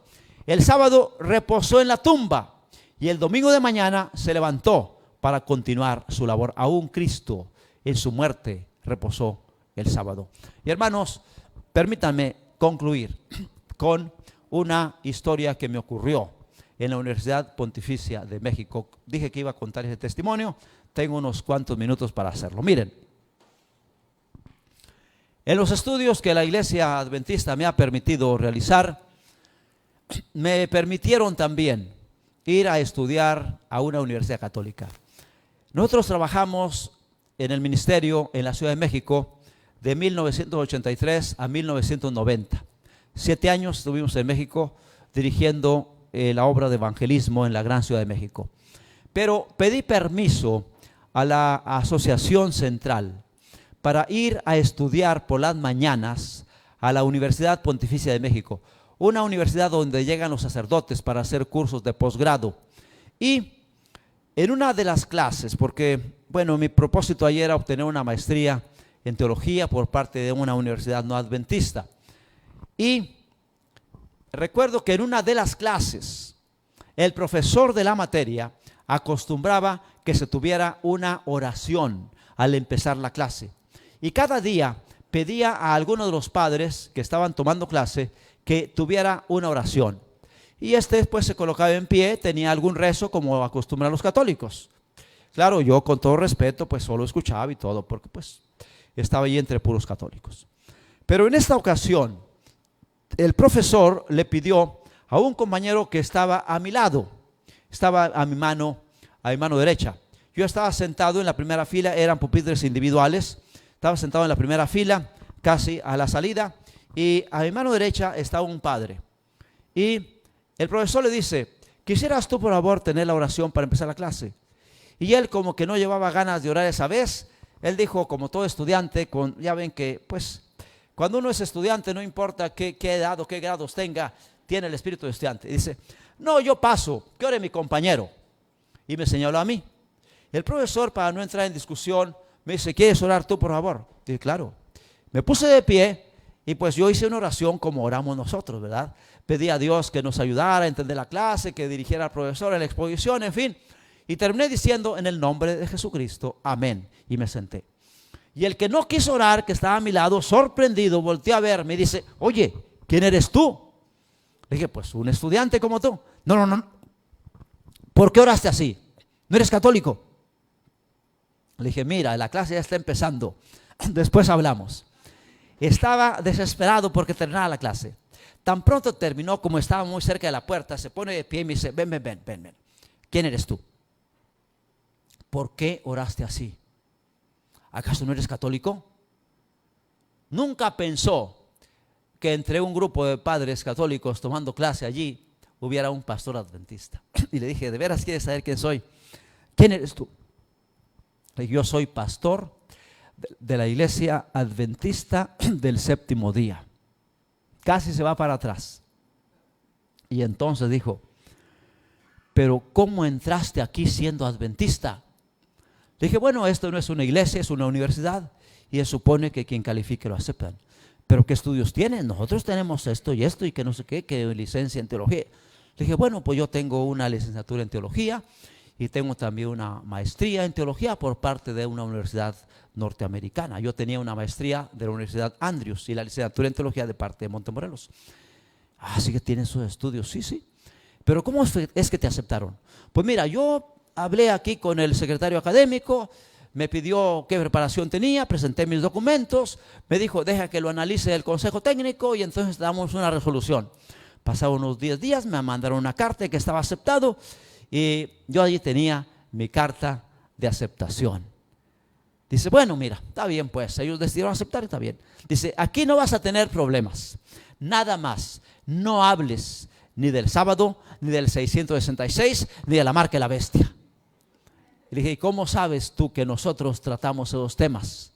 El sábado reposó en la tumba y el domingo de mañana se levantó para continuar su labor. Aún Cristo en su muerte reposó el sábado. Y hermanos, permítanme concluir con una historia que me ocurrió en la Universidad Pontificia de México. Dije que iba a contar ese testimonio, tengo unos cuantos minutos para hacerlo. Miren, en los estudios que la Iglesia Adventista me ha permitido realizar, me permitieron también ir a estudiar a una universidad católica. Nosotros trabajamos en el ministerio en la Ciudad de México de 1983 a 1990. 7 años estuvimos en México dirigiendo la obra de evangelismo en la gran Ciudad de México. Pero pedí permiso a la Asociación Central para ir a estudiar por las mañanas a la Universidad Pontificia de México, una universidad donde llegan los sacerdotes para hacer cursos de posgrado. Y en una de las clases, porque bueno, mi propósito ayer era obtener una maestría en teología por parte de una universidad no adventista. Y recuerdo que en una de las clases, el profesor de la materia acostumbraba que se tuviera una oración al empezar la clase. Y cada día pedía a algunos de los padres que estaban tomando clase que tuviera una oración. Y después se colocaba en pie, tenía algún rezo como acostumbran los católicos. Claro, yo con todo respeto pues solo escuchaba y todo, porque pues estaba allí entre puros católicos. Pero en esta ocasión, el profesor le pidió a un compañero que estaba a mi lado, estaba a mi mano derecha. Yo estaba sentado en la primera fila, eran pupitres individuales, estaba sentado en la primera fila, casi a la salida, y a mi mano derecha estaba un padre. Y el profesor le dice, ¿quisieras tú por favor tener la oración para empezar la clase? Y él como que no llevaba ganas de orar esa vez, él dijo como todo estudiante, ya ven que pues cuando uno es estudiante no importa qué edad o qué grados tenga, tiene el espíritu de estudiante. Y dice, no, yo paso, que ore mi compañero. Y me señaló a mí. El profesor, para no entrar en discusión, me dice, ¿quieres orar tú por favor? Dije, claro. Me puse de pie y pues yo hice una oración como oramos nosotros, ¿verdad? Pedí a Dios que nos ayudara a entender la clase, que dirigiera al profesor en la exposición, en fin. Y terminé diciendo en el nombre de Jesucristo, amén. Y me senté. Y el que no quiso orar, que estaba a mi lado, sorprendido, volteó a verme y dice, oye, ¿quién eres tú? Le dije, pues un estudiante como tú. No. ¿Por qué oraste así? ¿No eres católico? Le dije, mira, la clase ya está empezando. Después hablamos. Estaba desesperado porque terminara la clase. Tan pronto terminó, como estaba muy cerca de la puerta, se pone de pie y me dice, ven. ¿Quién eres tú? ¿Por qué oraste así? ¿Acaso no eres católico? Nunca pensó que entre un grupo de padres católicos tomando clase allí hubiera un pastor adventista. Y le dije, ¿de veras quieres saber quién soy? ¿Quién eres tú? Le dije, yo soy pastor de la iglesia adventista del séptimo día. Casi se va para atrás. Y entonces dijo, pero ¿cómo entraste aquí siendo adventista? Le dije, bueno, esto no es una iglesia, es una universidad y se supone que quien califique lo aceptan. ¿pero qué estudios tienen? Nosotros tenemos esto y que no sé qué, que licencia en teología. Le dije, bueno, pues yo tengo una licenciatura en teología y tengo también una maestría en teología por parte de una universidad norteamericana. Yo tenía una maestría de la Universidad Andrews y la licenciatura en teología de parte de Montemorelos. Así que tienen sus estudios, sí, sí. Pero ¿cómo es que te aceptaron? Pues mira, yo hablé aquí con el secretario académico, me pidió qué preparación tenía, presenté mis documentos, me dijo, deja que lo analice el consejo técnico y entonces damos una resolución. Pasaron unos 10 días, me mandaron una carta que estaba aceptado y yo allí tenía mi carta de aceptación. Dice, bueno, mira, está bien pues, ellos decidieron aceptar, está bien. Dice, aquí no vas a tener problemas, nada más, no hables ni del sábado, ni del 666, ni de la marca de la bestia. Y le dije, ¿y cómo sabes tú que nosotros tratamos esos temas?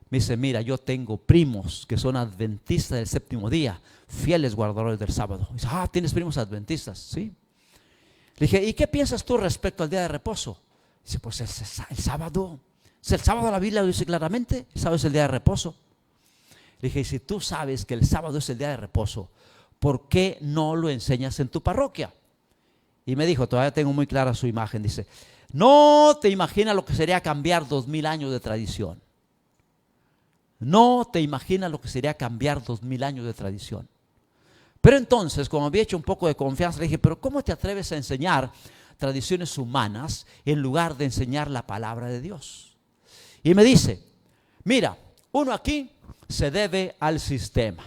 Me dice, mira, yo tengo primos que son adventistas del séptimo día, fieles guardadores del sábado. Dice, ¿tienes primos adventistas? Sí. Le dije, ¿y qué piensas tú respecto al día de reposo? Dice, pues el sábado. El sábado la Biblia lo dice claramente, el sábado es el día de reposo. Le dije, y si tú sabes que el sábado es el día de reposo, ¿por qué no lo enseñas en tu parroquia? Y me dijo, todavía tengo muy clara su imagen, dice, no te imaginas lo que sería cambiar 2000 años de tradición. No te imaginas lo que sería cambiar 2000 años de tradición. Pero entonces, como había hecho un poco de confianza, le dije, pero ¿cómo te atreves a enseñar tradiciones humanas en lugar de enseñar la palabra de Dios? Y me dice, mira, uno aquí se debe al sistema.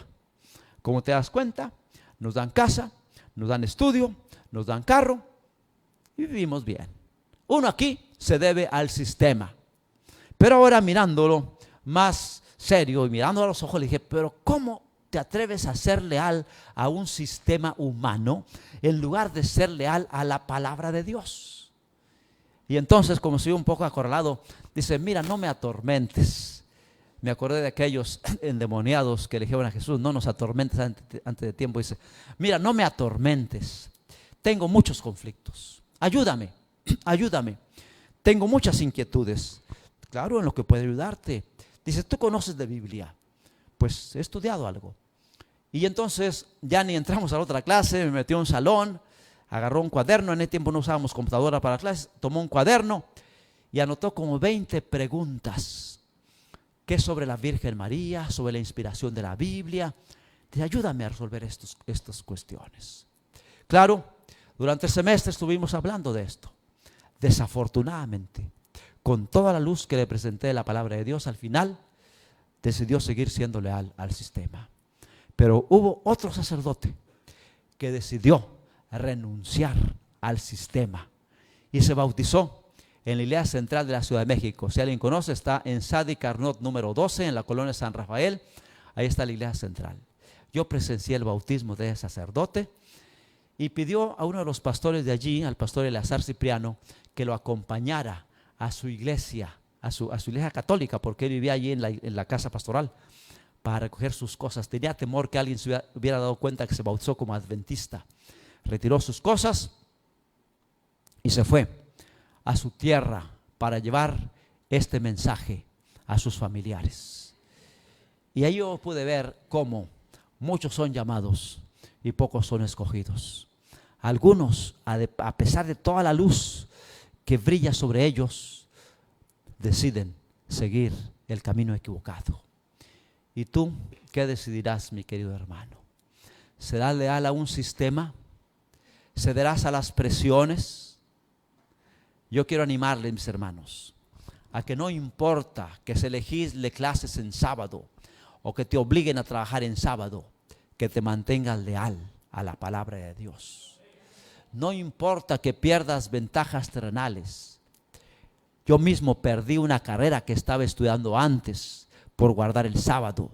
Como te das cuenta, nos dan casa, nos dan estudio, nos dan carro y vivimos bien. Uno aquí se debe al sistema. Pero ahora mirándolo más serio y mirando a los ojos, le dije, pero ¿cómo te atreves a ser leal a un sistema humano en lugar de ser leal a la palabra de Dios? Y entonces, como si un poco acorralado, dice, mira, no me atormentes. Me acordé de aquellos endemoniados que le dijeron a Jesús, no nos atormentes antes de tiempo. Dice, mira, no me atormentes, tengo muchos conflictos, ayúdame, ayúdame, tengo muchas inquietudes. Claro, en lo que puede ayudarte. Dice, ¿tú conoces de Biblia? Pues he estudiado algo. Y entonces ya ni entramos a la otra clase, me metió en un salón, agarró un cuaderno, en ese tiempo no usábamos computadora para clases, tomó un cuaderno y anotó como 20 preguntas. ¿Qué sobre la Virgen María? Sobre la inspiración de la Biblia. Dice, ayúdame a resolver estas cuestiones. Claro, durante el semestre estuvimos hablando de esto. Desafortunadamente, con toda la luz que le presenté de la palabra de Dios, al final decidió seguir siendo leal al sistema. Pero hubo otro sacerdote que decidió renunciar al sistema y se bautizó en la iglesia central de la Ciudad de México. Si alguien conoce, está en Sadi Carnot número 12, en la colonia San Rafael. Ahí está la iglesia central. Yo presencié el bautismo de ese sacerdote y pidió a uno de los pastores de allí, al pastor Eleazar Cipriano, que lo acompañara a su iglesia, a su iglesia católica, porque él vivía allí en la casa pastoral, para recoger sus cosas. Tenía temor que alguien se hubiera dado cuenta que se bautizó como adventista. Retiró sus cosas y se fue a su tierra para llevar este mensaje a sus familiares. Y ahí yo pude ver cómo muchos son llamados y pocos son escogidos. Algunos, a pesar de toda la luz que brilla sobre ellos, deciden seguir el camino equivocado. ¿Y tú qué decidirás, mi querido hermano? ¿Serás leal a un sistema? ¿Cederás a las presiones? Yo quiero animarles, mis hermanos, a que no importa que se legisle clases en sábado o que te obliguen a trabajar en sábado, que te mantengas leal a la palabra de Dios. No importa que pierdas ventajas terrenales. Yo mismo perdí una carrera que estaba estudiando antes por guardar el sábado,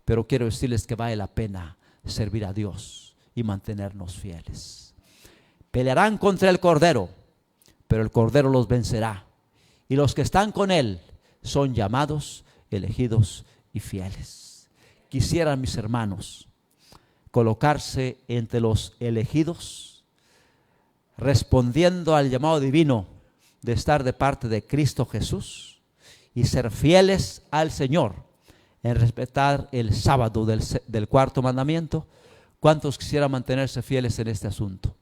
pero quiero decirles que vale la pena servir a Dios y mantenernos fieles. Pelearán contra el Cordero, pero el Cordero los vencerá, y los que están con Él son llamados, elegidos y fieles. Quisieran, mis hermanos, colocarse entre los elegidos, respondiendo al llamado divino de estar de parte de Cristo Jesús y ser fieles al Señor en respetar el sábado del cuarto mandamiento. ¿Cuántos quisieran mantenerse fieles en este asunto?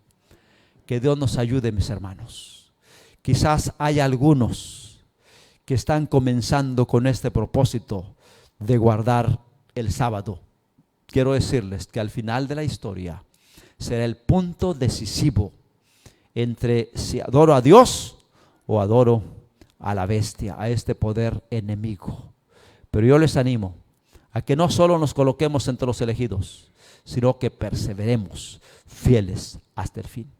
Que Dios nos ayude, mis hermanos. Quizás hay algunos que están comenzando con este propósito de guardar el sábado. Quiero decirles que al final de la historia será el punto decisivo entre si adoro a Dios o adoro a la bestia, a este poder enemigo. Pero yo les animo a que no solo nos coloquemos entre los elegidos, sino que perseveremos fieles hasta el fin.